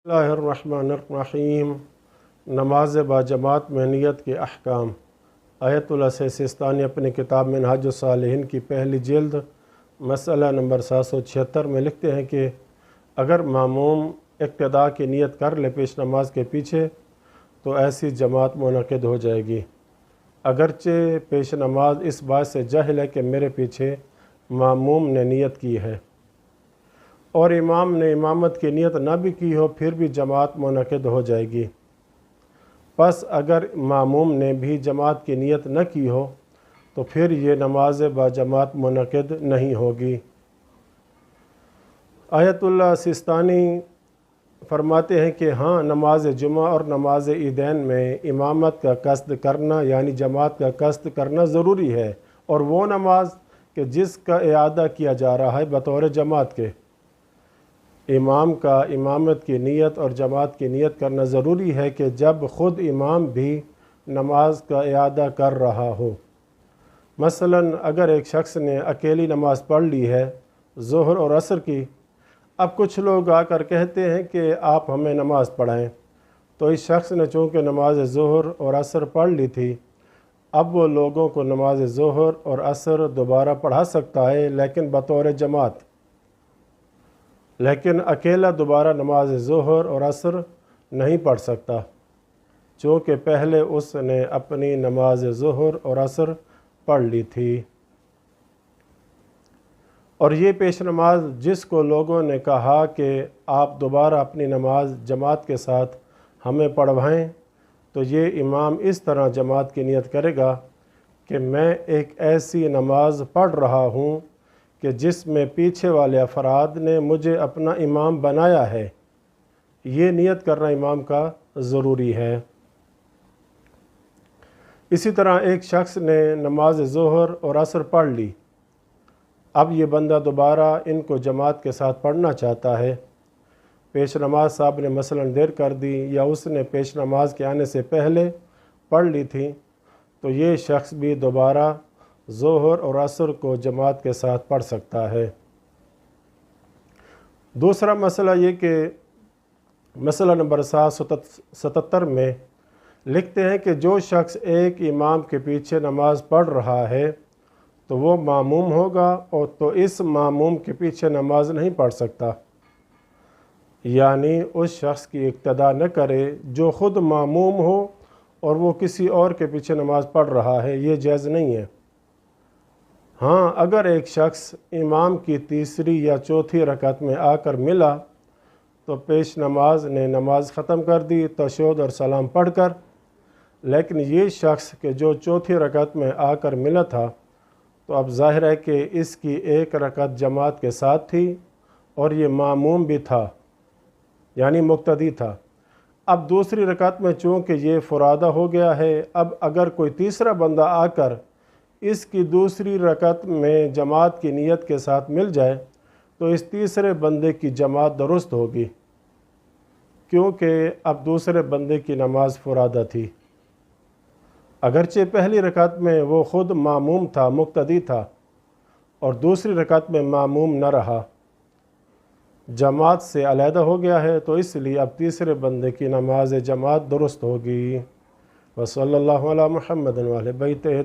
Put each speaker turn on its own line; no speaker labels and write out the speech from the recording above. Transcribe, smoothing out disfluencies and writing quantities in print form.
बिस्मिल्लाहिर्रहमानिर्रहीम। नमाज बाजमात में नियत के अहकाम। आयतुल्लाह सिस्तानी अपनी किताब मिनहाजुस्सालिहीन की पहली जिल्द मसला नंबर 776 में लिखते हैं कि अगर मामूम इक्तिदा की नियत कर ले पेश नमाज के पीछे तो ऐसी जमात मुनक़िद हो जाएगी, अगरचे पेश नमाज इस बात से जाहिल है कि मेरे पीछे मामूम ने नियत की है और इमाम ने इमामत की नियत ना भी की हो, फिर भी जमात मुनक़िद हो जाएगी। बस अगर मामूम ने भी जमात की नियत न की हो तो फिर ये नमाज बाजमात मुनक़िद नहीं होगी। आयतुल्लाह सिस्तानी फरमाते हैं कि हाँ, नमाज जुमा और नमाज ईदैन में इमामत का कस्द करना यानी जमात का कस्द करना ज़रूरी है, और वो नमाज कि जिसका इआदा किया जा रहा है बतौर जमात के। इमाम का इमामत की नियत और जमात की नियत करना ज़रूरी है कि जब ख़ुद इमाम भी नमाज का इआदा कर रहा हो। मसलन अगर एक शख्स ने अकेली नमाज पढ़ ली है ज़ोहर और असर की, अब कुछ लोग आकर कहते हैं कि आप हमें नमाज पढ़ाएं, तो इस शख्स ने चूँकि नमाज ज़ोहर और असर पढ़ ली थी, अब वो लोगों को नमाज ज़ोहर और असर दोबारा पढ़ा सकता है, लेकिन बतौर जमात। लेकिन अकेला दोबारा नमाज ज़ोहर और असर नहीं पढ़ सकता, चूँकि पहले उसने अपनी नमाज ज़ोहर और असर पढ़ ली थी। और ये पेश नमाज जिसको लोगों ने कहा कि आप दोबारा अपनी नमाज जमात के साथ हमें पढ़वाएं, तो ये इमाम इस तरह जमात की नियत करेगा कि मैं एक ऐसी नमाज पढ़ रहा हूँ कि जिसमें पीछे वाले अफराद ने मुझे अपना इमाम बनाया है। ये नियत करना इमाम का ज़रूरी है। इसी तरह एक शख्स ने नमाज ज़ोहर और असर पढ़ ली, अब ये बंदा दोबारा इनको जमात के साथ पढ़ना चाहता है। पेश नमाज साहब ने मसलन देर कर दी या उसने पेश नमाज के आने से पहले पढ़ ली थी, तो ये शख्स भी दोबारा ज़ोहर और असर को जमात के साथ पढ़ सकता है। दूसरा मसला ये कि मसला नंबर 777 में लिखते हैं कि जो शख्स एक इमाम के पीछे नमाज पढ़ रहा है तो वो मामूम होगा, और तो इस मामूम के पीछे नमाज नहीं पढ़ सकता, यानी उस शख्स की इक्तदा न करे जो ख़ुद मामूम हो और वो किसी और के पीछे नमाज पढ़ रहा है, ये जायज़ नहीं है। हाँ, अगर एक शख्स इमाम की तीसरी या चौथी रकात में आकर मिला तो पेश नमाज ने नमाज ख़त्म कर दी तशहुद और सलाम पढ़कर, लेकिन ये शख्स के जो चौथी रकात में आकर मिला था, तो अब ज़ाहिर है कि इसकी एक रकात जमात के साथ थी और ये मामूम भी था, यानी मुक्तदी था। अब दूसरी रकात में चूँकि ये फुरादा हो गया है, अब अगर कोई तीसरा बंदा आकर इसकी दूसरी रकात में जमात की नियत के साथ मिल जाए तो इस तीसरे बंदे की जमात दुरुस्त होगी, क्योंकि अब दूसरे बंदे की नमाज फुरादा थी। अगरचे पहली रकात में वो ख़ुद मामूम था, मुक्तदी था, और दूसरी रकात में मामूम न रहा, जमात से अलहदा हो गया है, तो इसलिए अब तीसरे बंदे की नमाज जमात दुरुस्त होगी। वसल्लल्लाहु अला मुहम्मद व अहले बैतिही।